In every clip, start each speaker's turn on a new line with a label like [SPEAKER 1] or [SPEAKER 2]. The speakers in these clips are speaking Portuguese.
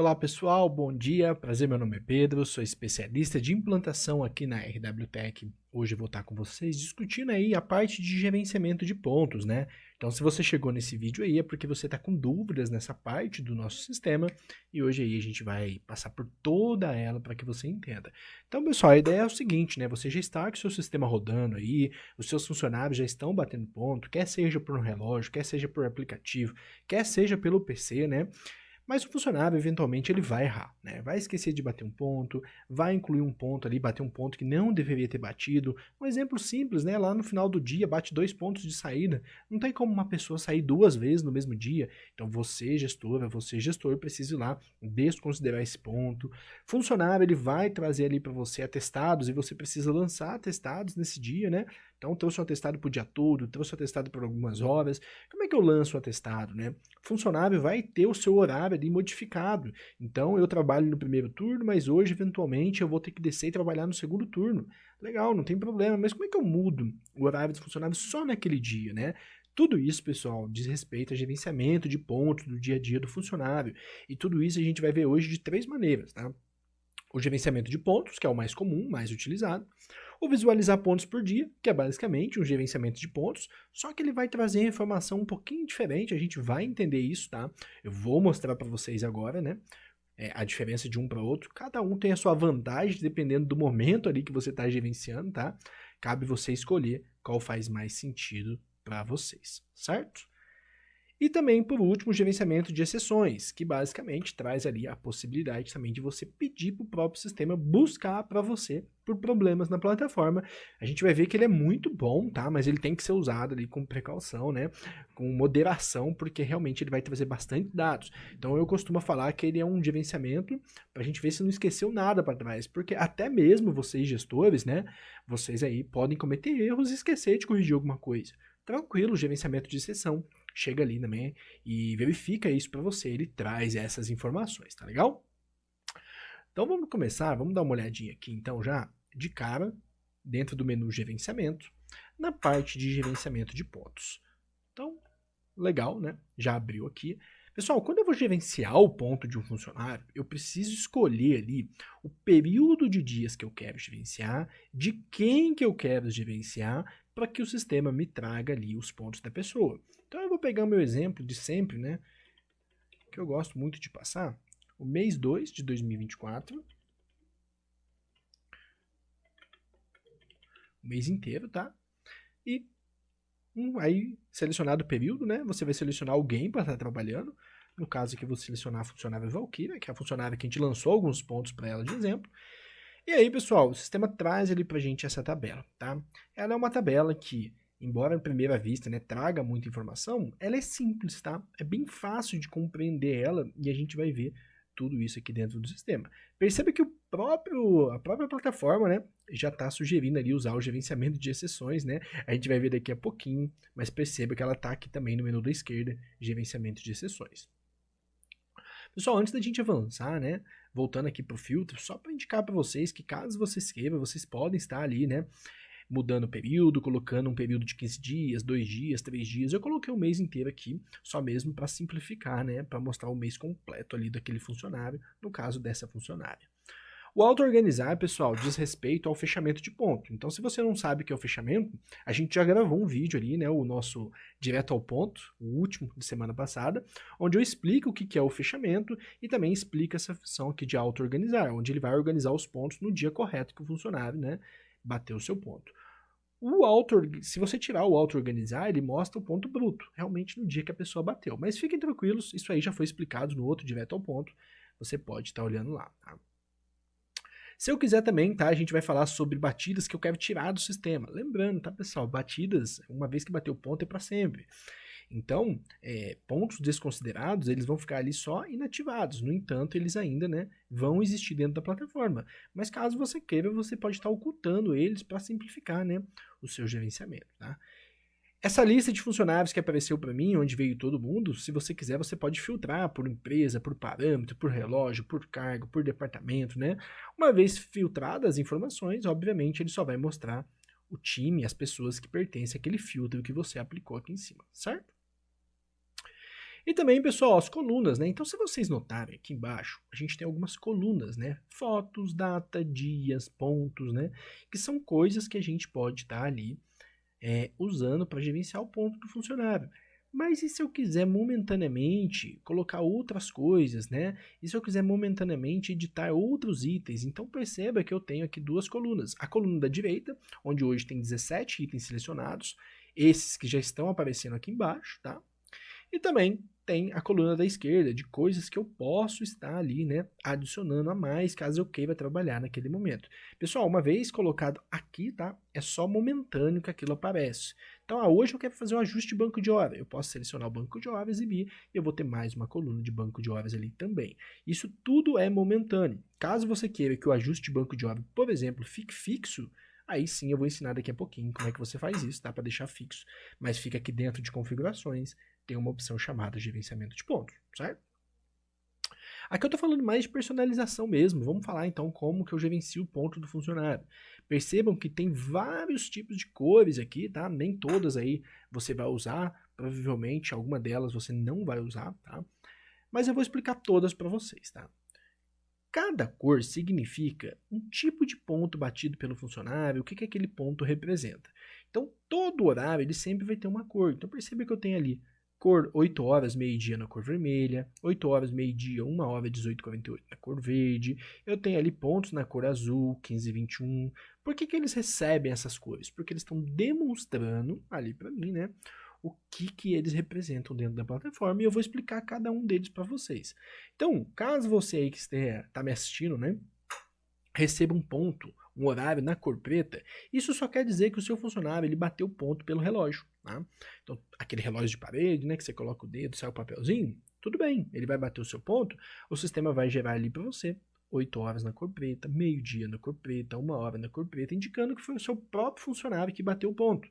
[SPEAKER 1] Olá pessoal, bom dia, prazer, meu nome é Pedro, sou especialista de implantação aqui na RW Tech. Hoje eu vou estar com vocês discutindo aí a parte de gerenciamento de pontos, né? Então se você chegou nesse vídeo aí é porque você está com dúvidas nessa parte do nosso sistema e hoje aí a gente vai passar por toda ela para que você entenda. Então pessoal, a ideia é o seguinte, né? Você já está com o seu sistema rodando aí, os seus funcionários já estão batendo ponto, quer seja por um relógio, quer seja por aplicativo, quer seja pelo PC, né? Mas o funcionário, eventualmente, ele vai errar, né? Vai esquecer de bater um ponto, vai incluir um ponto ali, bater um ponto que não deveria ter batido. Um exemplo simples, né? Lá no final do dia, bate 2 pontos de saída. Não tem como uma pessoa sair 2 vezes no mesmo dia. Então, você, gestora, você, gestor, precisa ir lá desconsiderar esse ponto. Funcionário, ele vai trazer ali para você atestados e você precisa lançar atestados nesse dia, né? Então, trouxe um atestado para o dia todo, trouxe um atestado por algumas horas. Como é que eu lanço o atestado, né? O funcionário vai ter o seu horário ali modificado. Então, eu trabalho no primeiro turno, mas hoje, eventualmente, eu vou ter que descer e trabalhar no segundo turno. Legal, não tem problema, mas como é que eu mudo o horário do funcionário só naquele dia, né? Tudo isso, pessoal, diz respeito a gerenciamento de pontos do dia a dia do funcionário. E tudo isso a gente vai ver hoje de 3 maneiras, tá? O gerenciamento de pontos, que é o mais comum, mais utilizado. O visualizar pontos por dia, que é basicamente um gerenciamento de pontos, só que ele vai trazer informação um pouquinho diferente, a gente vai entender isso, tá? Eu vou mostrar para vocês agora, né? A diferença de um para outro. Cada um tem a sua vantagem, dependendo do momento ali que você está gerenciando, tá? Cabe você escolher qual faz mais sentido para vocês, certo? E também, por último, o gerenciamento de exceções, que basicamente traz ali a possibilidade também de você pedir para o próprio sistema buscar para você por problemas na plataforma. A gente vai ver que ele é muito bom, tá? Mas ele tem que ser usado ali com precaução, né? Com moderação, porque realmente ele vai trazer bastante dados. Então eu costumo falar que ele é um gerenciamento para a gente ver se não esqueceu nada para trás, porque até mesmo vocês gestores, né? Vocês aí podem cometer erros e esquecer de corrigir alguma coisa. Tranquilo, gerenciamento de exceção. Chega ali também e verifica isso para você, ele traz essas informações, tá legal? Então vamos começar, vamos dar uma olhadinha aqui então já de cara, dentro do menu gerenciamento, na parte de gerenciamento de pontos. Então, legal, né? Já abriu aqui. Pessoal, quando eu vou gerenciar o ponto de um funcionário, eu preciso escolher ali o período de dias que eu quero gerenciar, de quem que eu quero gerenciar, para que o sistema me traga ali os pontos da pessoa. Então eu vou pegar o meu exemplo de sempre, né? Que eu gosto muito de passar. O mês 2 de 2024. O mês inteiro, tá? E aí, selecionado o período, né? Você vai selecionar alguém para estar trabalhando. No caso aqui, eu vou selecionar a funcionária Valkyria, que é a funcionária que a gente lançou alguns pontos para ela de exemplo. E aí, pessoal, o sistema traz ali pra gente essa tabela, tá? Ela é uma tabela que, embora à primeira vista, né, traga muita informação, ela é simples, tá? É bem fácil de compreender ela e a gente vai ver tudo isso aqui dentro do sistema. Perceba que a própria plataforma, né, já está sugerindo ali usar o gerenciamento de exceções, né? A gente vai ver daqui a pouquinho, mas perceba que ela está aqui também no menu da esquerda, gerenciamento de exceções. Pessoal, antes da gente avançar, né, voltando aqui para o filtro, só para indicar para vocês que caso vocês queiram, vocês podem estar ali, né, mudando o período, colocando um período de 15 dias, 2 dias, 3 dias. Eu coloquei o mês inteiro aqui, só mesmo para simplificar, né, para mostrar o mês completo ali daquele funcionário, no caso dessa funcionária. O auto-organizar, pessoal, diz respeito ao fechamento de ponto. Então, se você não sabe o que é o fechamento, a gente já gravou um vídeo ali, né, o nosso direto ao ponto, o último de semana passada, onde eu explico o que é o fechamento e também explico essa função aqui de auto-organizar, onde ele vai organizar os pontos no dia correto que o funcionário, né, bateu o seu ponto. Se você tirar o auto-organizar, ele mostra o ponto bruto, realmente no dia que a pessoa bateu. Mas fiquem tranquilos, isso aí já foi explicado no outro direto ao ponto, você pode estar olhando lá, tá? Se eu quiser também, tá, a gente vai falar sobre batidas que eu quero tirar do sistema. Lembrando, tá, pessoal, batidas, uma vez que bateu o ponto é para sempre. Então, pontos desconsiderados, eles vão ficar ali só inativados. No entanto, eles ainda, né, vão existir dentro da plataforma. Mas caso você queira, você pode estar ocultando eles para simplificar, né, o seu gerenciamento, tá? Essa lista de funcionários que apareceu para mim, onde veio todo mundo, se você quiser, você pode filtrar por empresa, por parâmetro, por relógio, por cargo, por departamento, né? Uma vez filtradas as informações, obviamente ele só vai mostrar o time, as pessoas que pertencem àquele filtro que você aplicou aqui em cima, certo? E também, pessoal, as colunas, né? Então, se vocês notarem aqui embaixo, a gente tem algumas colunas, né? Fotos, data, dias, pontos, né? Que são coisas que a gente pode estar ali usando para gerenciar o ponto do funcionário. Mas e se eu quiser momentaneamente colocar outras coisas, né? E se eu quiser momentaneamente editar outros itens? Então perceba que eu tenho aqui duas colunas. A coluna da direita, onde hoje tem 17 itens selecionados, esses que já estão aparecendo aqui embaixo, tá? E também tem a coluna da esquerda, de coisas que eu posso estar ali, né, adicionando a mais, caso eu queira trabalhar naquele momento. Pessoal, uma vez colocado aqui, tá, é só momentâneo que aquilo aparece. Então, hoje eu quero fazer um ajuste de banco de horas. Eu posso selecionar o banco de horas, exibir, e eu vou ter mais uma coluna de banco de horas ali também. Isso tudo é momentâneo. Caso você queira que o ajuste de banco de horas, por exemplo, fique fixo, aí sim eu vou ensinar daqui a pouquinho como é que você faz isso, tá? Para deixar fixo. Mas fica aqui dentro de configurações, tem uma opção chamada gerenciamento de pontos, certo? Aqui eu estou falando mais de personalização mesmo. Vamos falar então como que eu gerencio o ponto do funcionário. Percebam que tem vários tipos de cores aqui, tá? Nem todas aí você vai usar, provavelmente alguma delas você não vai usar, tá? Mas eu vou explicar todas para vocês, tá? Cada cor significa um tipo de ponto batido pelo funcionário, o que que aquele ponto representa. Então, todo horário ele sempre vai ter uma cor. Então, perceba que eu tenho ali cor 8 horas, meio-dia na cor vermelha, 8 horas, meio-dia, 1 hora, 18h48 na cor verde. Eu tenho ali pontos na cor azul, 15h21. Por que que eles recebem essas cores? Porque eles estão demonstrando ali para mim, né, o que eles representam dentro da plataforma, e eu vou explicar cada um deles para vocês. Então, caso você aí que está me assistindo, né, receba um ponto, um horário na cor preta, isso só quer dizer que o seu funcionário ele bateu o ponto pelo relógio, tá? Então, aquele relógio de parede, né, que você coloca o dedo, sai o papelzinho, tudo bem, ele vai bater o seu ponto, o sistema vai gerar ali para você 8 horas na cor preta, meio-dia na cor preta, 1 hora na cor preta, indicando que foi o seu próprio funcionário que bateu o ponto.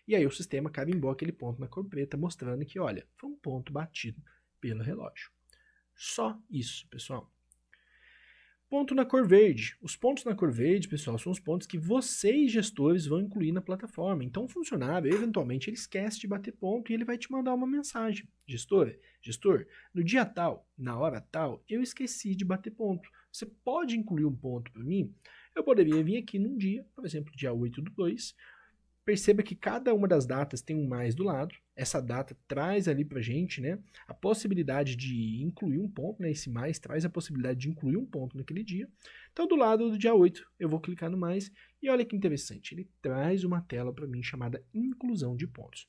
[SPEAKER 1] E aí o sistema carimbou aquele ponto na cor preta, mostrando que, olha, foi um ponto batido pelo relógio. Só isso, pessoal. Ponto na cor verde. Os pontos na cor verde, pessoal, são os pontos que vocês, gestores, vão incluir na plataforma. Então, o funcionário, eventualmente, ele esquece de bater ponto e ele vai te mandar uma mensagem. Gestor, no dia tal, na hora tal, eu esqueci de bater ponto. Você pode incluir um ponto para mim? Eu poderia vir aqui num dia, por exemplo, dia 8/2. Perceba que cada uma das datas tem um mais do lado. Essa data traz ali pra gente, né, a possibilidade de incluir um ponto, né, esse mais traz a possibilidade de incluir um ponto naquele dia. Então, do lado do dia 8, eu vou clicar no mais e olha que interessante, ele traz uma tela para mim chamada inclusão de pontos.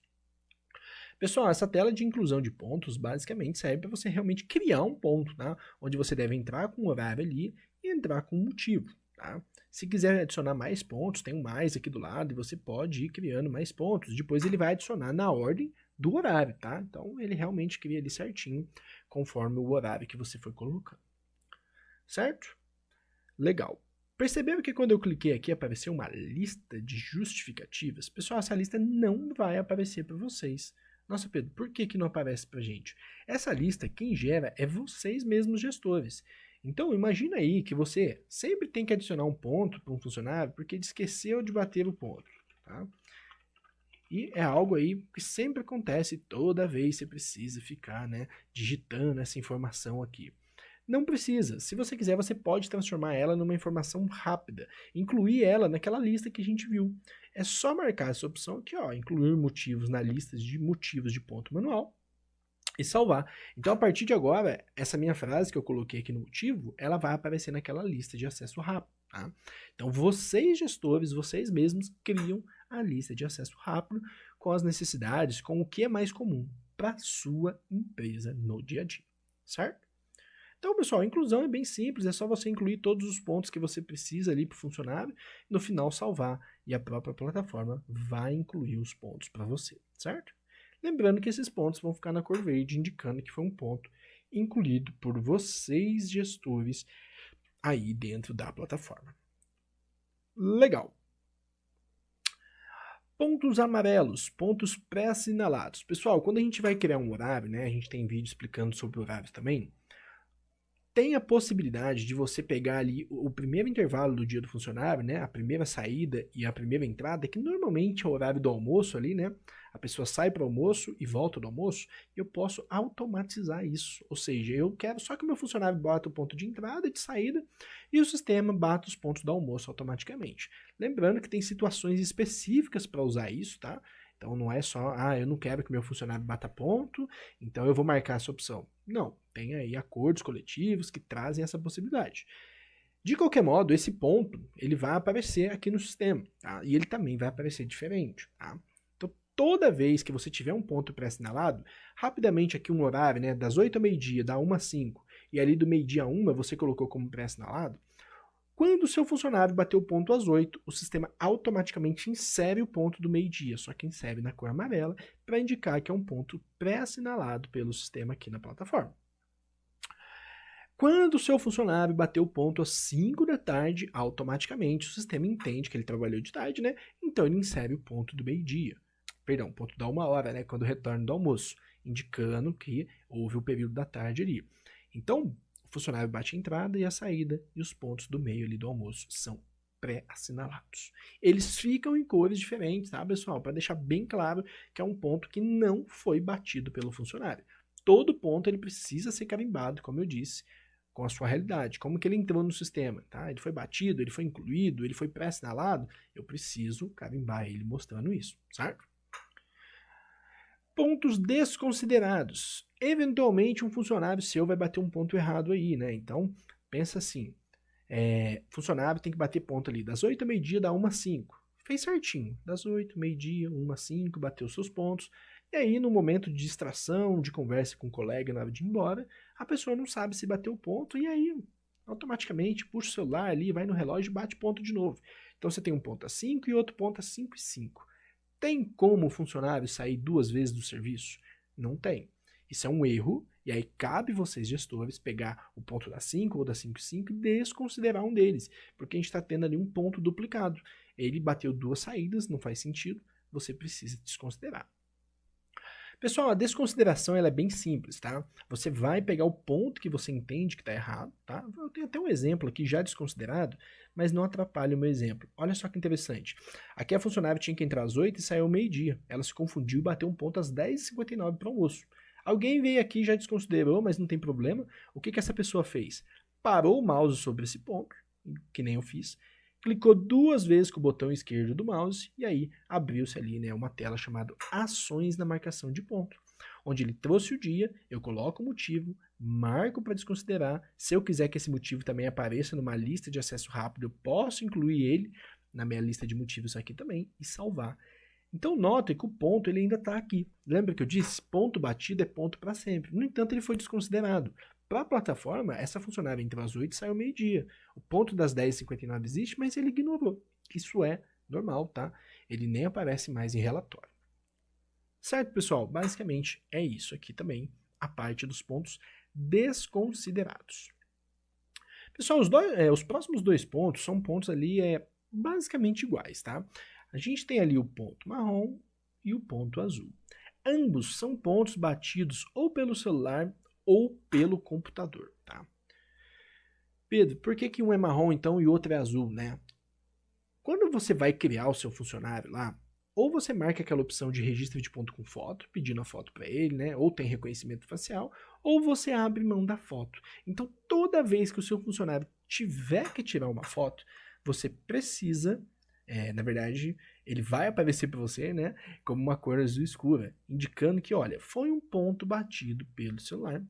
[SPEAKER 1] Pessoal, essa tela de inclusão de pontos basicamente serve para você realmente criar um ponto, tá? Onde você deve entrar com o horário ali e entrar com o motivo, tá? Se quiser adicionar mais pontos, tem um mais aqui do lado e você pode ir criando mais pontos. Depois ele vai adicionar na ordem do horário, tá? Então ele realmente cria ali certinho conforme o horário que você foi colocando. Certo? Legal. Perceberam que quando eu cliquei aqui apareceu uma lista de justificativas? Pessoal, essa lista não vai aparecer para vocês. Nossa, Pedro, por que não aparece para a gente? Essa lista, quem gera é vocês mesmos, gestores. Então, imagina aí que você sempre tem que adicionar um ponto para um funcionário porque ele esqueceu de bater o ponto, tá? E é algo aí que sempre acontece toda vez você precisa ficar, né, digitando essa informação aqui. Não precisa. Se você quiser, você pode transformar ela numa informação rápida, incluir ela naquela lista que a gente viu. É só marcar essa opção aqui, ó, incluir motivos na lista de motivos de ponto manual, e salvar. Então, a partir de agora, essa minha frase que eu coloquei aqui no motivo, ela vai aparecer naquela lista de acesso rápido, tá? Então, vocês, gestores, vocês mesmos criam a lista de acesso rápido com as necessidades, com o que é mais comum para a sua empresa no dia a dia, certo? Então, pessoal, a inclusão é bem simples, é só você incluir todos os pontos que você precisa ali para o funcionário, no final salvar, e a própria plataforma vai incluir os pontos para você, certo? Lembrando que esses pontos vão ficar na cor verde, indicando que foi um ponto incluído por vocês, gestores, aí dentro da plataforma. Legal. Pontos amarelos, pontos pré-assinalados. Pessoal, quando a gente vai criar um horário, né, a gente tem vídeo explicando sobre horários também, tem a possibilidade de você pegar ali o primeiro intervalo do dia do funcionário, né, a primeira saída e a primeira entrada, que normalmente é o horário do almoço ali, né, a pessoa sai para o almoço e volta do almoço, eu posso automatizar isso. Ou seja, eu quero só que o meu funcionário bata o ponto de entrada e de saída e o sistema bata os pontos do almoço automaticamente. Lembrando que tem situações específicas para usar isso, tá? Então não é só, eu não quero que meu funcionário bata ponto, então eu vou marcar essa opção. Não, tem aí acordos coletivos que trazem essa possibilidade. De qualquer modo, esse ponto, ele vai aparecer aqui no sistema, tá? E ele também vai aparecer diferente, tá? Então, toda vez que você tiver um ponto pré-assinalado, rapidamente aqui um horário, né, das 8 ao meio-dia, da 1 às 5, e ali do meio-dia a 1 você colocou como pré-assinalado, quando o seu funcionário bater o ponto às 8, o sistema automaticamente insere o ponto do meio-dia, só que insere na cor amarela, para indicar que é um ponto pré-assinalado pelo sistema aqui na plataforma. Quando o seu funcionário bater o ponto às 5 da tarde, automaticamente o sistema entende que ele trabalhou de tarde, né? Então ele insere o ponto do meio-dia. Perdão, o ponto da 1 hora, né? Quando retorna do almoço, indicando que houve o período da tarde ali. Então, o funcionário bate a entrada e a saída, e os pontos do meio ali do almoço são pré-assinalados. Eles ficam em cores diferentes, tá, pessoal? Para deixar bem claro que é um ponto que não foi batido pelo funcionário. Todo ponto ele precisa ser carimbado, como eu disse, com a sua realidade. Como que ele entrou no sistema, tá? Ele foi batido, ele foi incluído, ele foi pré-assinalado? Eu preciso carimbar ele mostrando isso, certo? Pontos desconsiderados. Eventualmente, um funcionário seu vai bater um ponto errado aí, né? Então, pensa assim, funcionário tem que bater ponto ali das 8 ao meio-dia, da 1 às 5. Fez certinho, das 8, meio-dia, 1 às 5, bateu seus pontos. E aí, no momento de distração, de conversa com o colega na hora de ir embora, a pessoa não sabe se bateu o ponto e aí, automaticamente, puxa o celular ali, vai no relógio e bate ponto de novo. Então, você tem um ponto às 5 e outro ponto às 5 e 5. Tem como o funcionário sair 2 vezes do serviço? Não tem. Isso é um erro, e aí cabe vocês, gestores, pegar o ponto das 5 ou das 5 e 5 e desconsiderar um deles, porque a gente está tendo ali um ponto duplicado. Ele bateu 2 saídas, não faz sentido, você precisa desconsiderar. Pessoal, a desconsideração ela é bem simples, tá? Você vai pegar o ponto que você entende que está errado, tá? Eu tenho até um exemplo aqui já desconsiderado, mas não atrapalha o meu exemplo. Olha só que interessante. Aqui a funcionária tinha que entrar às 8 e saiu ao meio-dia. Ela se confundiu e bateu um ponto às 10h59 para o almoço. Alguém veio aqui e já desconsiderou, mas não tem problema. O que essa pessoa fez? Parou o mouse sobre esse ponto, que nem eu fiz, clicou 2 vezes com o botão esquerdo do mouse e aí abriu-se ali, né, uma tela chamada Ações na Marcação de Ponto, onde ele trouxe o dia, eu coloco o motivo, marco para desconsiderar. Se eu quiser que esse motivo também apareça numa lista de acesso rápido, eu posso incluir ele na minha lista de motivos aqui também e salvar. Então notem que o ponto ele ainda está aqui. Lembra que eu disse? Ponto batido é ponto para sempre. No entanto, ele foi desconsiderado. Para a plataforma, essa funcionária entrou às 8 e saiu ao meio-dia. O ponto das 10h59 existe, mas ele ignorou. Isso é normal, tá? Ele nem aparece mais em relatório. Certo, pessoal? Basicamente é isso aqui também, a parte dos pontos desconsiderados. Pessoal, os próximos 2 pontos são pontos ali basicamente iguais, tá? A gente tem ali o ponto marrom e o ponto azul. Ambos são pontos batidos ou pelo celular ou pelo computador, tá? Pedro, por que um é marrom então e o outro é azul, né? Quando você vai criar o seu funcionário lá, ou você marca aquela opção de registro de ponto com foto, pedindo a foto para ele, né? Ou tem reconhecimento facial, ou você abre mão da foto. Então, toda vez que o seu funcionário tiver que tirar uma foto, você precisa, na verdade, ele vai aparecer para você, né? Como uma cor azul escura, indicando que, olha, foi um ponto batido pelo celular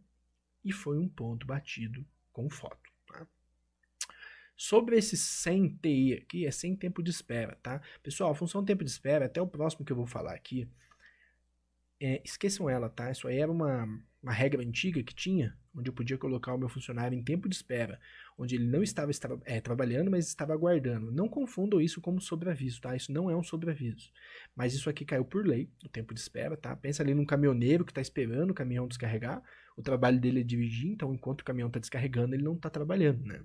[SPEAKER 1] e foi um ponto batido com foto. Tá? Sobre esse sem TI aqui, é sem tempo de espera, tá? Pessoal, a função tempo de espera, até o próximo que eu vou falar aqui, esqueçam ela, tá? Isso aí era uma regra antiga que tinha, onde eu podia colocar o meu funcionário em tempo de espera, onde ele não estava trabalhando, mas estava aguardando. Não confundam isso como sobreaviso, tá? Isso não é um sobreaviso. Mas isso aqui caiu por lei, o tempo de espera, tá? Pensa ali num caminhoneiro que está esperando o caminhão descarregar, o trabalho dele é dirigir, então enquanto o caminhão está descarregando, ele não está trabalhando, né?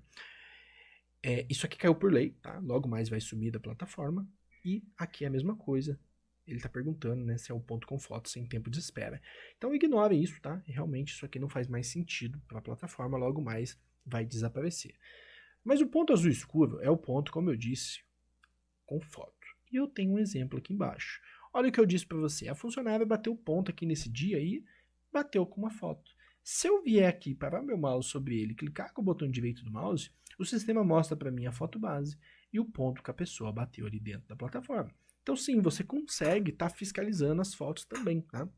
[SPEAKER 1] Isso aqui caiu por lei, tá? Logo mais vai sumir da plataforma. E aqui é a mesma coisa. Ele está perguntando, né, se é um ponto com foto sem tempo de espera. Então ignorem isso, tá? Realmente isso aqui não faz mais sentido para a plataforma. Logo mais vai desaparecer. Mas o ponto azul escuro é o ponto, como eu disse, com foto. E eu tenho um exemplo aqui embaixo. Olha o que eu disse para você. A funcionária bateu o ponto aqui nesse dia e bateu com uma foto. Se eu vier aqui, parar meu mouse sobre ele, clicar com o botão direito do mouse, o sistema mostra para mim a foto base e o ponto que a pessoa bateu ali dentro da plataforma. Então sim, você consegue estar fiscalizando as fotos também, tá?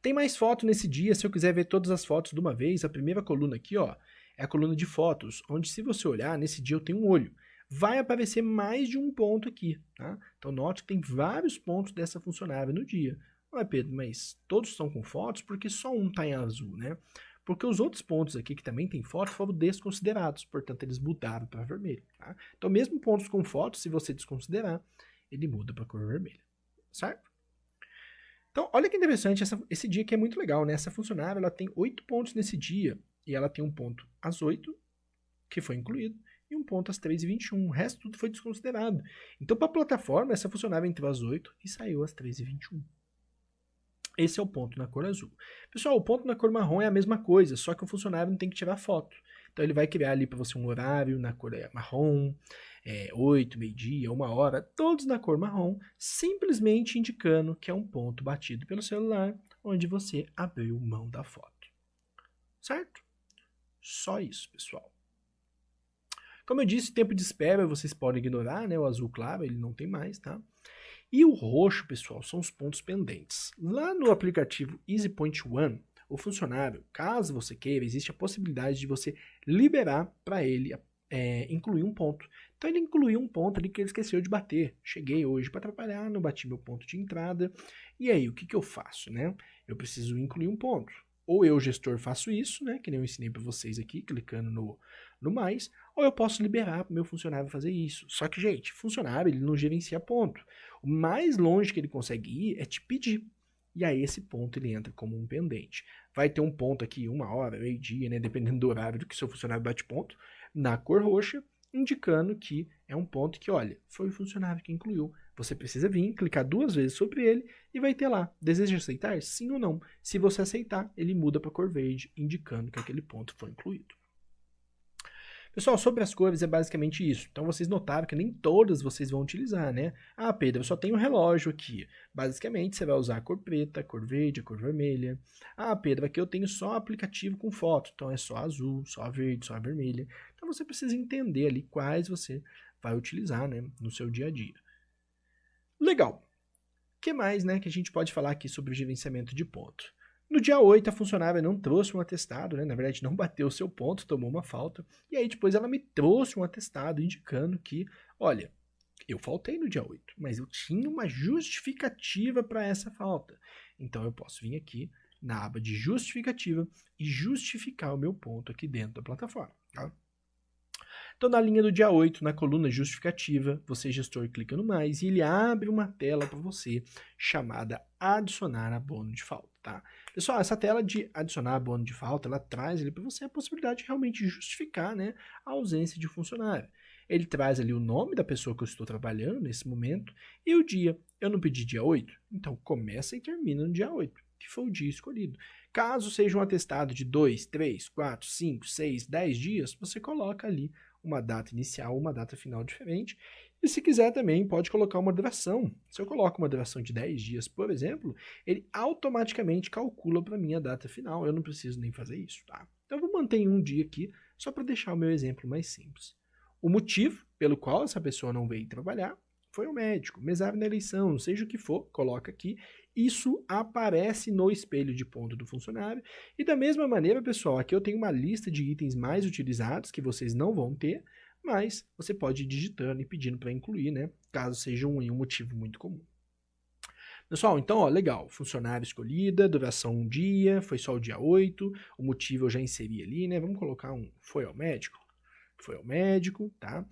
[SPEAKER 1] Tem mais foto nesse dia, se eu quiser ver todas as fotos de uma vez, a primeira coluna aqui, ó, é a coluna de fotos, onde se você olhar, nesse dia eu tenho um olho. Vai aparecer mais de um ponto aqui, tá? Então note que tem vários pontos dessa funcionária no dia. Ué, Pedro, mas todos estão com fotos porque só um está em azul, né? Porque os outros pontos aqui que também tem foto foram desconsiderados, portanto eles mudaram para vermelho, tá? Então mesmo pontos com fotos, se você desconsiderar, ele muda para cor vermelha, certo? Então, olha que interessante, esse dia aqui é muito legal, né? Essa funcionária, ela tem 8 pontos nesse dia, e ela tem um ponto às 8, que foi incluído, e um ponto às 3h21, o resto tudo foi desconsiderado. Então, para a plataforma, essa funcionária entrou às 8 e saiu às 3h21. Esse é o ponto na cor azul. Pessoal, o ponto na cor marrom é a mesma coisa, só que o funcionário não tem que tirar foto. Então, ele vai criar ali para você um horário na cor marrom, 8, meio-dia, 1h, todos na cor marrom, simplesmente indicando que é um ponto batido pelo celular, onde você abriu mão da foto. Certo? Só isso, pessoal. Como eu disse, tempo de espera vocês podem ignorar, né? O azul claro, ele não tem mais, tá? E o roxo, pessoal, são os pontos pendentes. Lá no aplicativo EasyPoint One, o funcionário, caso você queira, existe a possibilidade de você liberar para ele incluir um ponto. Então ele incluiu um ponto ali que ele esqueceu de bater. Cheguei hoje para trabalhar, não bati meu ponto de entrada. E aí, o que, que eu faço, né? Eu preciso incluir um ponto. Ou eu, gestor, faço isso, né? Que nem eu ensinei para vocês aqui, clicando no mais. Ou eu posso liberar para o meu funcionário fazer isso. Só que, gente, funcionário, ele não gerencia ponto. O mais longe que ele consegue ir é te pedir. E aí esse ponto ele entra como um pendente. Vai ter um ponto aqui, 1h, meio-dia, né? Dependendo do horário do que seu funcionário bate ponto, na cor roxa, indicando que é um ponto que, olha, foi o funcionário que incluiu. Você precisa vir, clicar 2 vezes sobre ele e vai ter lá, deseja aceitar? Sim ou não. Se você aceitar, ele muda para cor verde, indicando que aquele ponto foi incluído. Pessoal, sobre as cores é basicamente isso. Então vocês notaram que nem todas vocês vão utilizar, né? Ah, Pedro, eu só tenho um relógio aqui. Basicamente você vai usar a cor preta, a cor verde, a cor vermelha. Ah, Pedro, aqui eu tenho só aplicativo com foto. Então é só azul, só verde, só vermelha. Então você precisa entender ali quais você vai utilizar, né, no seu dia a dia. Legal. O que mais, né, que a gente pode falar aqui sobre o gerenciamento de ponto? No dia 8, a funcionária não trouxe um atestado, né? Na verdade, não bateu o seu ponto, tomou uma falta. E aí, depois, ela me trouxe um atestado indicando que, olha, eu faltei no dia 8, mas eu tinha uma justificativa para essa falta. Então, eu posso vir aqui na aba de justificativa e justificar o meu ponto aqui dentro da plataforma, tá? Então, na linha do dia 8, na coluna justificativa, você, gestor, clica no mais e ele abre uma tela para você chamada adicionar abono de falta, tá? Pessoal, essa tela de adicionar abono de falta, ela traz ali para você a possibilidade de realmente justificar, né, a ausência de funcionário. Ele traz ali o nome da pessoa que eu estou trabalhando nesse momento e o dia. Eu não pedi dia 8, então começa e termina no dia 8, que foi o dia escolhido. Caso seja um atestado de 2, 3, 4, 5, 6, 10 dias, você coloca ali uma data inicial, uma data final diferente. E se quiser também, pode colocar uma duração. Se eu coloco uma duração de 10 dias, por exemplo, ele automaticamente calcula para mim a data final. Eu não preciso nem fazer isso, tá? Então eu vou manter um dia aqui, só para deixar o meu exemplo mais simples. O motivo pelo qual essa pessoa não veio trabalhar foi o médico, mesário na eleição, seja o que for, coloca aqui. Isso aparece no espelho de ponto do funcionário. E da mesma maneira, pessoal, aqui eu tenho uma lista de itens mais utilizados que vocês não vão ter, mas você pode ir digitando e pedindo para incluir, né? Caso seja um motivo muito comum. Pessoal, então, ó, legal, funcionário escolhida, duração 1 dia, foi só o dia 8, o motivo eu já inseri ali, né? Vamos colocar foi ao médico? Foi ao médico, tá?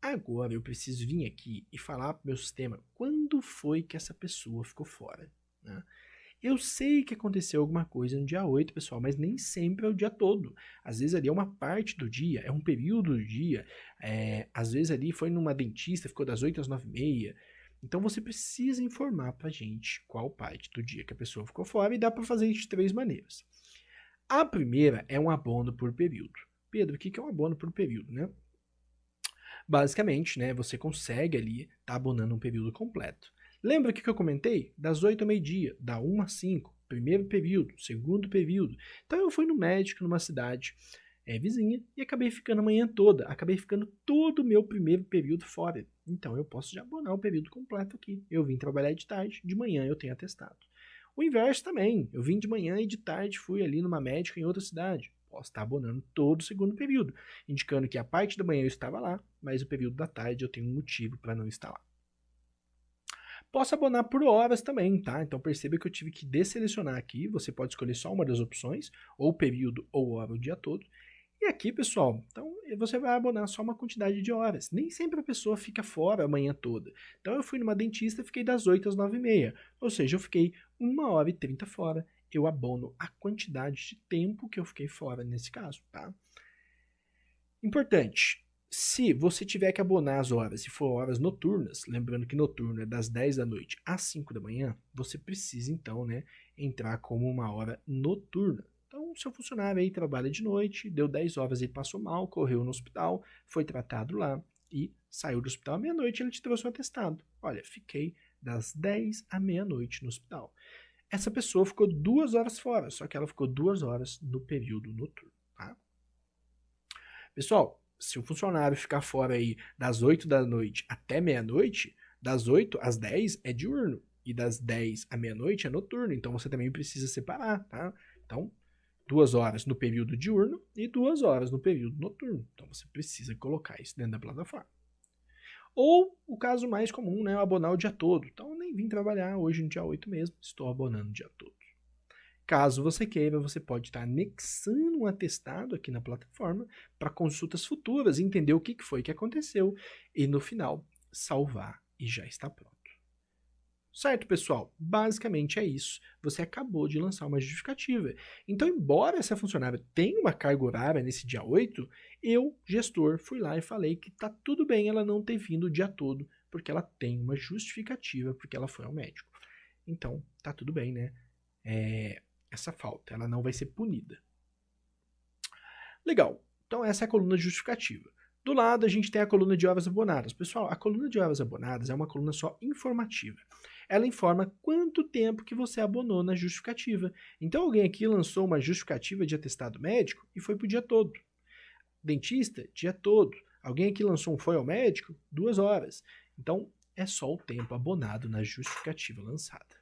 [SPEAKER 1] Agora eu preciso vir aqui e falar para o meu sistema quando foi que essa pessoa ficou fora, né? Eu sei que aconteceu alguma coisa no dia 8, pessoal, mas nem sempre é o dia todo. Às vezes ali é uma parte do dia, é um período do dia. Às vezes ali foi numa dentista, ficou das 8 às 9h30. Então você precisa informar pra gente qual parte do dia que a pessoa ficou fora e dá para fazer isso de 3 maneiras. A primeira é um abono por período. Pedro, o que é um abono por período, né? Basicamente, né, você consegue ali tá abonando um período completo. Lembra o que eu comentei? Das 8 ao meio-dia, da 1 às 5, primeiro período, segundo período. Então eu fui no médico numa cidade vizinha e acabei ficando a manhã toda, acabei ficando todo o meu primeiro período fora. Então eu posso já abonar o período completo aqui. Eu vim trabalhar de tarde, de manhã eu tenho atestado. O inverso também, eu vim de manhã e de tarde fui ali numa médica em outra cidade. Posso estar abonando todo o segundo período, indicando que a parte da manhã eu estava lá, mas o período da tarde eu tenho um motivo para não estar lá. Posso abonar por horas também, tá? Então perceba que eu tive que desselecionar aqui, você pode escolher só uma das opções, ou período ou hora o dia todo. E aqui, pessoal, então você vai abonar só uma quantidade de horas. Nem sempre a pessoa fica fora a manhã toda. Então eu fui numa dentista e fiquei das 8 às 9h30. Ou seja, eu fiquei 1h30 fora. Eu abono a quantidade de tempo que eu fiquei fora nesse caso, tá? Importante, se você tiver que abonar as horas, se for horas noturnas, lembrando que noturno é das 10 da noite às 5 da manhã, você precisa então, né, entrar como uma hora noturna. Então, seu funcionário aí trabalha de noite, deu 10 horas, ele passou mal, correu no hospital, foi tratado lá e saiu do hospital à meia-noite, ele te trouxe um atestado. Olha, fiquei das 10 à meia-noite no hospital. Essa pessoa ficou 2 horas fora, só que ela ficou 2 horas no período noturno, tá? Pessoal, se o funcionário ficar fora aí das 8 da noite até meia-noite, das 8 às 10 é diurno e das 10 à meia-noite é noturno, então você também precisa separar, tá? Então, 2 horas no período diurno e 2 horas no período noturno. Então você precisa colocar isso dentro da plataforma. Ou o caso mais comum, né, abonar o dia todo. Então eu nem vim trabalhar hoje no dia 8 mesmo, estou abonando o dia todo. Caso você queira, você pode estar anexando um atestado aqui na plataforma para consultas futuras, entender o que foi que aconteceu e no final salvar e já está pronto. Certo, pessoal? Basicamente é isso. Você acabou de lançar uma justificativa. Então, embora essa funcionária tenha uma carga horária nesse dia 8, eu, gestor, fui lá e falei que tá tudo bem ela não ter vindo o dia todo, porque ela tem uma justificativa, porque ela foi ao médico. Então, tá tudo bem, né? Essa falta, ela não vai ser punida. Legal. Então, essa é a coluna justificativa. Do lado, a gente tem a coluna de horas abonadas. Pessoal, a coluna de horas abonadas é uma coluna só informativa. Ela informa quanto tempo que você abonou na justificativa. Então, alguém aqui lançou uma justificativa de atestado médico e foi para o dia todo. Dentista, dia todo. Alguém aqui lançou um foi ao médico, 2 horas. Então, é só o tempo abonado na justificativa lançada.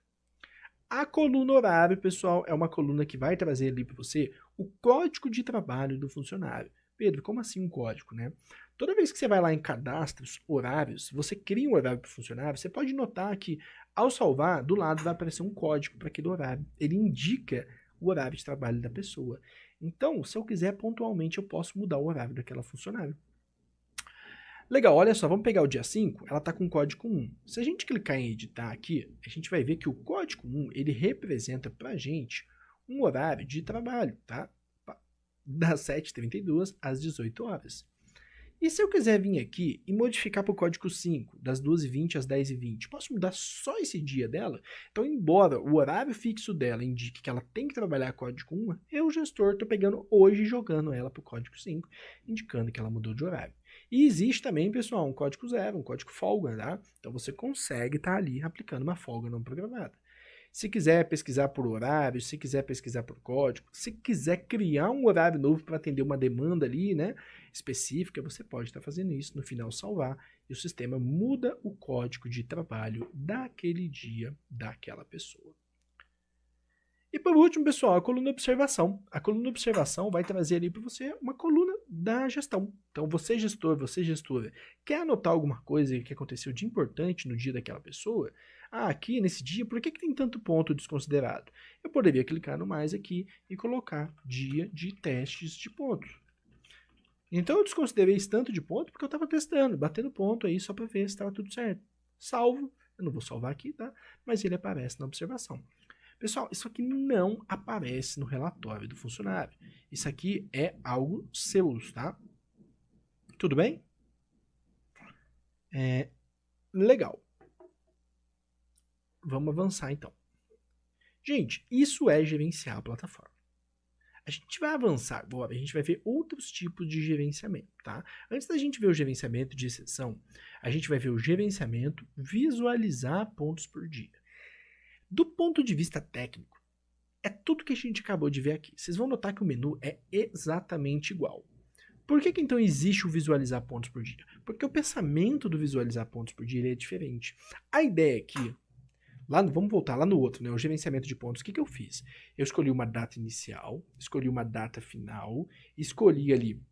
[SPEAKER 1] A coluna horário, pessoal, é uma coluna que vai trazer ali para você o código de trabalho do funcionário. Pedro, como assim um código, né? Toda vez que você vai lá em cadastros, horários, você cria um horário para o funcionário, você pode notar que ao salvar, do lado vai aparecer um código para aquele horário. Ele indica o horário de trabalho da pessoa. Então, se eu quiser pontualmente, eu posso mudar o horário daquela funcionária. Legal, olha só, vamos pegar o dia 5, ela está com o código 1. Se a gente clicar em editar aqui, a gente vai ver que o código 1, ele representa para a gente um horário de trabalho, tá? Das 7h32 às 18 horas. E se eu quiser vir aqui e modificar para o código 5, das 2h20 às 10h20, posso mudar só esse dia dela? Então, embora o horário fixo dela indique que ela tem que trabalhar código 1, eu, gestor, estou pegando hoje e jogando ela para o código 5, indicando que ela mudou de horário. E existe também, pessoal, um código 0, um código folga, tá? Então você consegue estar ali aplicando uma folga não programada. Se quiser pesquisar por horário, se quiser pesquisar por código, se quiser criar um horário novo para atender uma demanda ali, né, específica, você pode estar fazendo isso, no final salvar, e o sistema muda o código de trabalho daquele dia, daquela pessoa. E por último, pessoal, a coluna observação. A coluna observação vai trazer ali para você uma coluna da gestão. Então, você gestor, você gestora, quer anotar alguma coisa que aconteceu de importante no dia daquela pessoa? Ah, aqui nesse dia, por que tem tanto ponto desconsiderado? Eu poderia clicar no mais aqui e colocar dia de testes de pontos. Então, eu desconsiderei esse tanto de ponto porque eu estava testando, batendo ponto aí só para ver se estava tudo certo. Salvo, eu não vou salvar aqui, tá? Mas ele aparece na observação. Pessoal, isso aqui não aparece no relatório do funcionário. Isso aqui é algo seu, tá? Tudo bem? Legal. Vamos avançar então. Gente, isso é gerenciar a plataforma. A gente vai avançar agora, a gente vai ver outros tipos de gerenciamento, tá? Antes da gente ver o gerenciamento de exceção, a gente vai ver o gerenciamento visualizar pontos por dia. Do ponto de vista técnico, é tudo que a gente acabou de ver aqui. Vocês vão notar que o menu é exatamente igual. Por que então existe o visualizar pontos por dia? Porque o pensamento do visualizar pontos por dia ele é diferente. A ideia aqui, vamos voltar lá no outro, né? O gerenciamento de pontos. O que eu fiz? Eu escolhi uma data inicial, escolhi uma data final, escolhi ali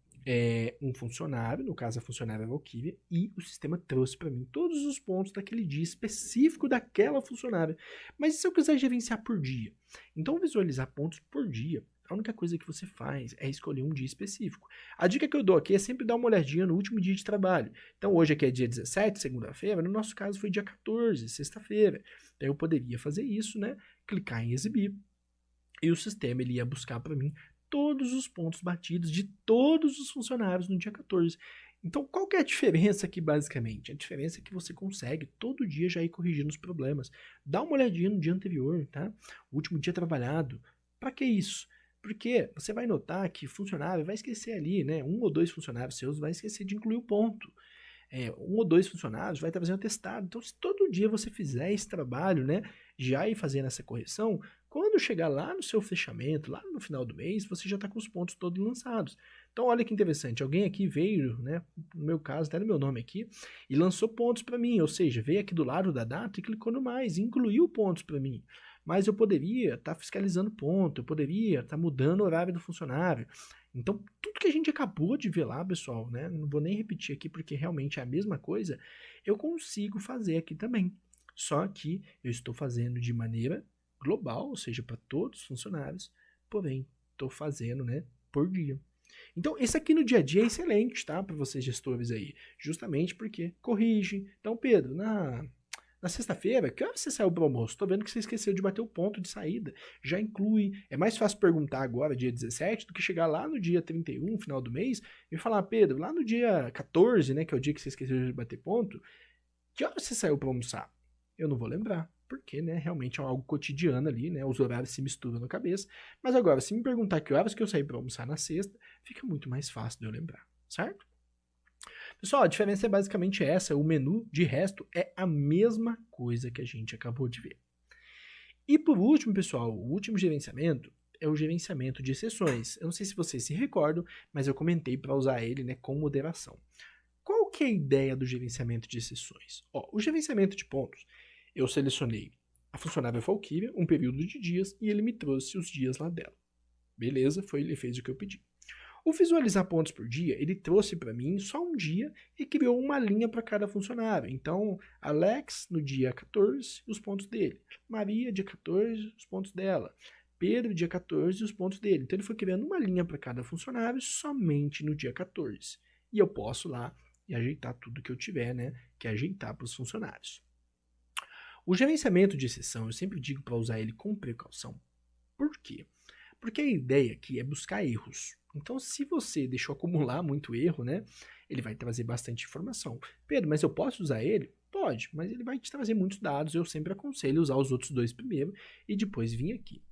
[SPEAKER 1] um funcionário, no caso a funcionária Valkyria, e o sistema trouxe para mim todos os pontos daquele dia específico daquela funcionária. Mas e se eu quiser gerenciar por dia? Então visualizar pontos por dia, a única coisa que você faz é escolher um dia específico. A dica que eu dou aqui é sempre dar uma olhadinha no último dia de trabalho. Então hoje aqui é dia 17, segunda-feira, no nosso caso foi dia 14, sexta-feira. Então eu poderia fazer isso, né? Clicar em exibir. E o sistema ele ia buscar para mim todos os pontos batidos de todos os funcionários no dia 14. Então, qual que é a diferença aqui, basicamente? A diferença é que você consegue todo dia já ir corrigindo os problemas. Dá uma olhadinha no dia anterior, tá? O último dia trabalhado. Para que isso? Porque você vai notar que funcionário vai esquecer ali, né? 1 ou 2 funcionários seus vai esquecer de incluir o ponto. 1 ou 2 funcionários vai trazer um atestado. Então, se todo dia você fizer esse trabalho, né? Já ir fazendo essa correção, quando chegar lá no seu fechamento, lá no final do mês, você já está com os pontos todos lançados. Então, olha que interessante, alguém aqui veio, né, no meu caso, até no meu nome aqui, e lançou pontos para mim, ou seja, veio aqui do lado da data e clicou no mais, e incluiu pontos para mim. Mas eu poderia estar fiscalizando ponto, eu poderia estar mudando o horário do funcionário. Então, tudo que a gente acabou de ver lá, pessoal, né, não vou nem repetir aqui porque realmente é a mesma coisa, eu consigo fazer aqui também. Só que eu estou fazendo de maneira global, ou seja, para todos os funcionários, porém, estou fazendo, né, por dia. Então, esse aqui no dia a dia é excelente, tá, para vocês gestores aí, justamente porque corrige. Então, Pedro, na sexta-feira, que hora você saiu pro almoço? Tô vendo que você esqueceu de bater o ponto de saída. Já inclui. É mais fácil perguntar agora, dia 17, do que chegar lá no dia 31, final do mês, e falar, Pedro, lá no dia 14, né, que é o dia que você esqueceu de bater ponto, que hora você saiu para almoçar? Eu não vou lembrar, porque, né, realmente é algo cotidiano ali, né, os horários se misturam na cabeça. Mas agora, se me perguntar que horas que eu saí para almoçar na sexta, fica muito mais fácil de eu lembrar, certo? Pessoal, a diferença é basicamente essa, o menu de resto é a mesma coisa que a gente acabou de ver. E por último, pessoal, o último gerenciamento é o gerenciamento de exceções. Eu não sei se vocês se recordam, mas eu comentei para usar ele, né, com moderação. Qual que é a ideia do gerenciamento de exceções? O gerenciamento de pontos, eu selecionei a funcionária Valkyria, um período de dias, e ele me trouxe os dias lá dela. Beleza, ele fez o que eu pedi. O visualizar pontos por dia, ele trouxe para mim só um dia e criou uma linha para cada funcionário. Então, Alex no dia 14, os pontos dele. Maria, dia 14, os pontos dela. Pedro, dia 14, os pontos dele. Então, ele foi criando uma linha para cada funcionário somente no dia 14. E eu posso lá e ajeitar tudo que eu tiver, né? Que é ajeitar para os funcionários. O gerenciamento de exceção, eu sempre digo para usar ele com precaução. Por quê? Porque a ideia aqui é buscar erros. Então, se você deixou acumular muito erro, né, ele vai trazer bastante informação. Pedro, mas eu posso usar ele? Pode, mas ele vai te trazer muitos dados. Eu sempre aconselho usar os outros 2 primeiro e depois vir aqui.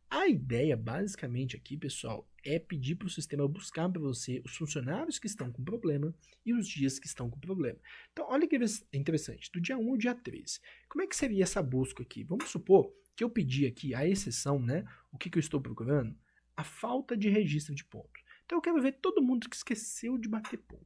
[SPEAKER 1] A ideia, basicamente, aqui, pessoal, é pedir para o sistema buscar para você os funcionários que estão com problema e os dias que estão com problema. Então, olha que interessante. Do dia 1 ao dia 13. Como é que seria essa busca aqui? Vamos supor que eu pedi aqui a exceção, né? O que eu estou procurando? A falta de registro de ponto. Então, eu quero ver todo mundo que esqueceu de bater ponto.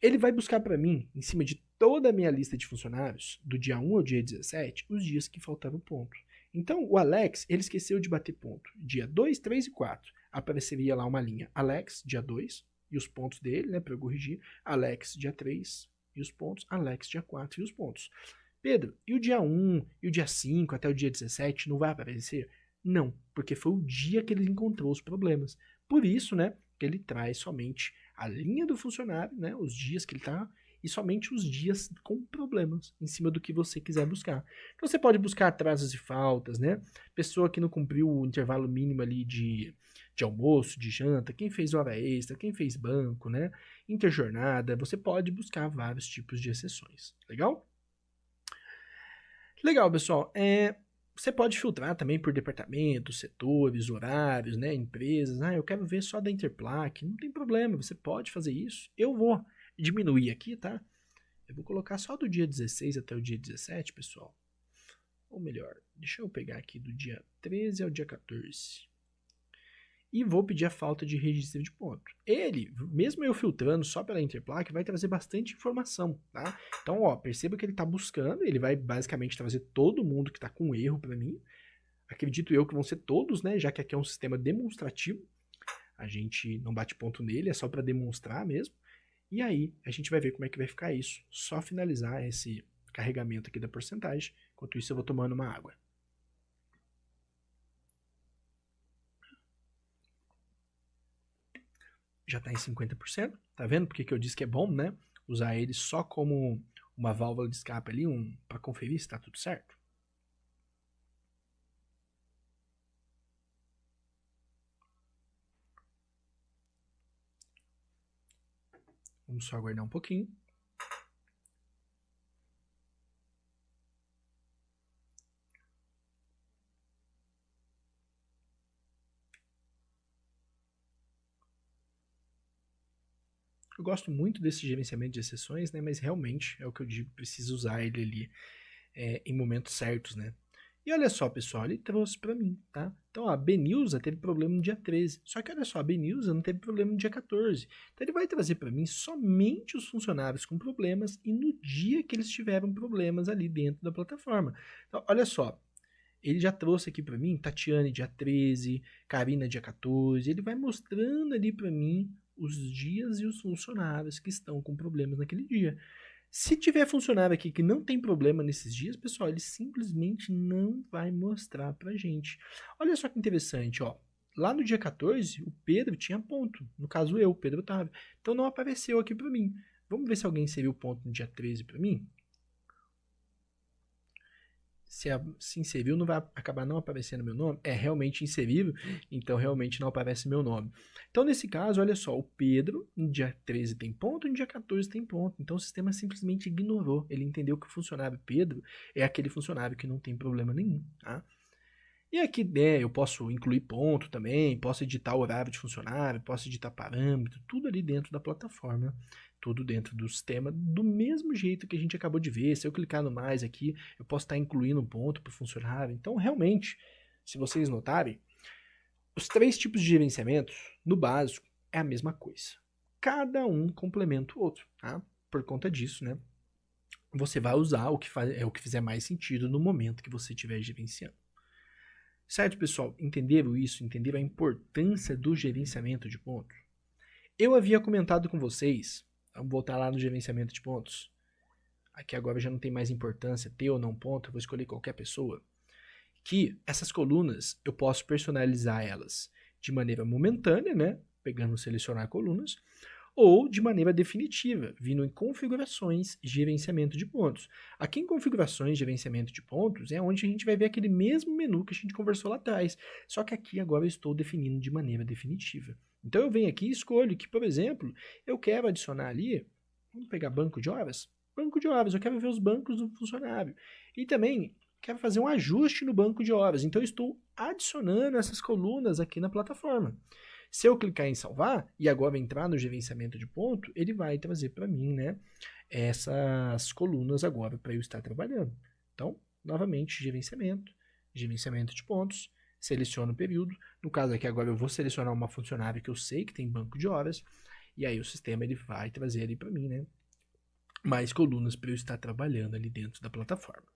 [SPEAKER 1] Ele vai buscar para mim, em cima de toda a minha lista de funcionários, do dia 1 ao dia 17, os dias que faltavam ponto. Então, o Alex, ele esqueceu de bater ponto. Dia 2, 3 e 4. Apareceria lá uma linha Alex, dia 2, e os pontos dele, né, para eu corrigir. Alex, dia 3, e os pontos. Alex, dia 4, e os pontos. Pedro, e o dia 1, e o dia 5, até o dia 17, não vai aparecer? Não, porque foi o dia que ele encontrou os problemas. Por isso, né, que ele traz somente a linha do funcionário, né, os dias que ele está, e somente os dias com problemas, em cima do que você quiser buscar. Então você pode buscar atrasos e faltas, né? Pessoa que não cumpriu o intervalo mínimo ali de almoço, de janta, quem fez hora extra, quem fez banco, né? Interjornada, você pode buscar vários tipos de exceções. Legal? Legal, pessoal. Você pode filtrar também por departamentos, setores, horários, né, empresas. Eu quero ver só da Interplaque. Não tem problema, você pode fazer isso. Eu vou diminuir aqui, tá? Eu vou colocar só do dia 16 até o dia 17, pessoal. Ou melhor, deixa eu pegar aqui do dia 13 ao dia 14. E vou pedir a falta de registro de ponto. Ele, mesmo eu filtrando só pela Interplaque, vai trazer bastante informação, tá? Então, ó, perceba que ele está buscando, ele vai basicamente trazer todo mundo que está com erro para mim. Acredito eu que vão ser todos, né? Já que aqui é um sistema demonstrativo. A gente não bate ponto nele, é só para demonstrar mesmo. E aí, a gente vai ver como é que vai ficar isso. Só finalizar esse carregamento aqui da porcentagem. Enquanto isso, eu vou tomando uma água. Já está em 50%. Tá vendo porque que eu disse que é bom, né? Usar ele só como uma válvula de escape ali, para conferir se está tudo certo. Vamos só aguardar um pouquinho. Eu gosto muito desse gerenciamento de exceções, né? Mas realmente é o que eu digo, preciso usar ele ali em momentos certos, né? E olha só, pessoal, ele trouxe para mim, tá? Então, a Benilza teve problema no dia 13. Só que olha só, a Benilza não teve problema no dia 14. Então, ele vai trazer para mim somente os funcionários com problemas e no dia que eles tiveram problemas ali dentro da plataforma. Então, olha só, ele já trouxe aqui para mim Tatiane dia 13, Karina dia 14. Ele vai mostrando ali para mim os dias e os funcionários que estão com problemas naquele dia. Se tiver funcionário aqui que não tem problema nesses dias, pessoal, ele simplesmente não vai mostrar pra gente. Olha só que interessante, ó. Lá no dia 14, o Pedro tinha ponto. No caso eu, o Pedro Otávio. Então não apareceu aqui pra mim. Vamos ver se alguém inseriu ponto no dia 13 pra mim? Se inseriu, não vai acabar não aparecendo meu nome? É realmente inserível, então realmente não aparece meu nome. Então, nesse caso, olha só, o Pedro, no dia 13 tem ponto, no dia 14 tem ponto. Então, o sistema simplesmente ignorou. Ele entendeu que o funcionário Pedro é aquele funcionário que não tem problema nenhum, tá? E aqui, né, eu posso incluir ponto também, posso editar o horário de funcionário, posso editar parâmetro, tudo ali dentro da plataforma, tudo dentro do sistema, do mesmo jeito que a gente acabou de ver. Se eu clicar no mais aqui, eu posso estar incluindo um ponto para o funcionário. Então, realmente, se vocês notarem, os 3 tipos de gerenciamentos, no básico, é a mesma coisa. Cada um complementa o outro, tá? Por conta disso, né? Você vai usar o que fizer mais sentido no momento que você estiver gerenciando. Certo, pessoal? Entenderam isso? Entenderam a importância do gerenciamento de pontos? Eu havia comentado com vocês, vamos voltar lá no gerenciamento de pontos. Aqui agora já não tem mais importância ter ou não ponto, eu vou escolher qualquer pessoa. Que essas colunas eu posso personalizar elas de maneira momentânea, né? Pegando selecionar colunas, ou de maneira definitiva, vindo em configurações e gerenciamento de pontos. Aqui em configurações e gerenciamento de pontos é onde a gente vai ver aquele mesmo menu que a gente conversou lá atrás, só que aqui agora eu estou definindo de maneira definitiva. Então eu venho aqui e escolho que, por exemplo, eu quero adicionar ali, vamos pegar banco de horas? Banco de horas, eu quero ver os bancos do funcionário. E também quero fazer um ajuste no banco de horas, então eu estou adicionando essas colunas aqui na plataforma. Se eu clicar em salvar e agora entrar no gerenciamento de ponto, ele vai trazer para mim, né, essas colunas agora para eu estar trabalhando. Então, novamente, gerenciamento de pontos, seleciono o período. No caso aqui agora eu vou selecionar uma funcionária que eu sei que tem banco de horas e aí o sistema ele vai trazer ali para mim, né, mais colunas para eu estar trabalhando ali dentro da plataforma.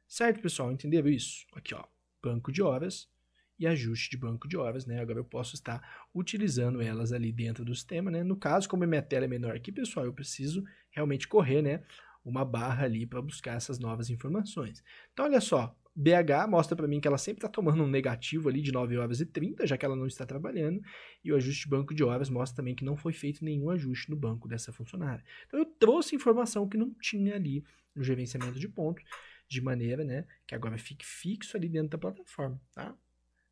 [SPEAKER 1] Certo, pessoal? Entenderam isso? Aqui, ó, banco de horas e ajuste de banco de horas, né? Agora eu posso estar utilizando elas ali dentro do sistema, né? No caso, como a minha tela é menor aqui, pessoal, eu preciso realmente correr, né? Uma barra ali para buscar essas novas informações. Então, olha só, BH mostra para mim que ela sempre está tomando um negativo ali de 9 horas e 30, já que ela não está trabalhando, e o ajuste de banco de horas mostra também que não foi feito nenhum ajuste no banco dessa funcionária. Então, eu trouxe informação que não tinha ali no gerenciamento de pontos, de maneira, né, que agora fique fixo ali dentro da plataforma, tá?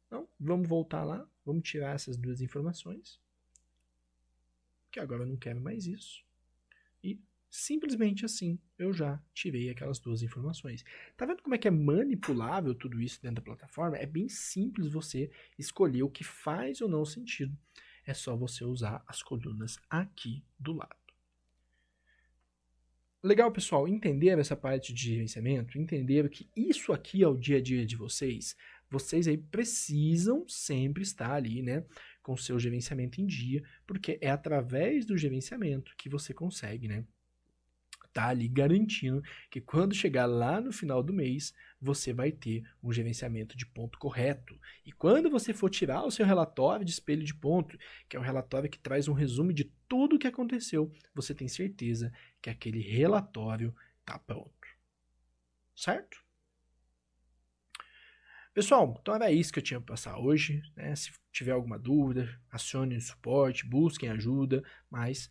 [SPEAKER 1] Então, vamos voltar lá, vamos tirar essas duas informações, que agora eu não quero mais isso, e Simplesmente assim, eu já tirei aquelas duas informações. Tá vendo como é que é manipulável tudo isso dentro da plataforma? É bem simples você escolher o que faz ou não sentido. É só você usar as colunas aqui do lado. Legal, pessoal, entenderam essa parte de gerenciamento? Entenderam que isso aqui é o dia a dia de vocês? Vocês aí precisam sempre estar ali, né, com o seu gerenciamento em dia, porque é através do gerenciamento que você consegue, né, tá ali garantindo que quando chegar lá no final do mês, você vai ter um gerenciamento de ponto correto. E quando você for tirar o seu relatório de espelho de ponto, que é um relatório que traz um resumo de tudo o que aconteceu, você tem certeza que aquele relatório está pronto. Certo? Pessoal, então era isso que eu tinha para passar hoje, né? Se tiver alguma dúvida, acione o suporte, busquem ajuda, mas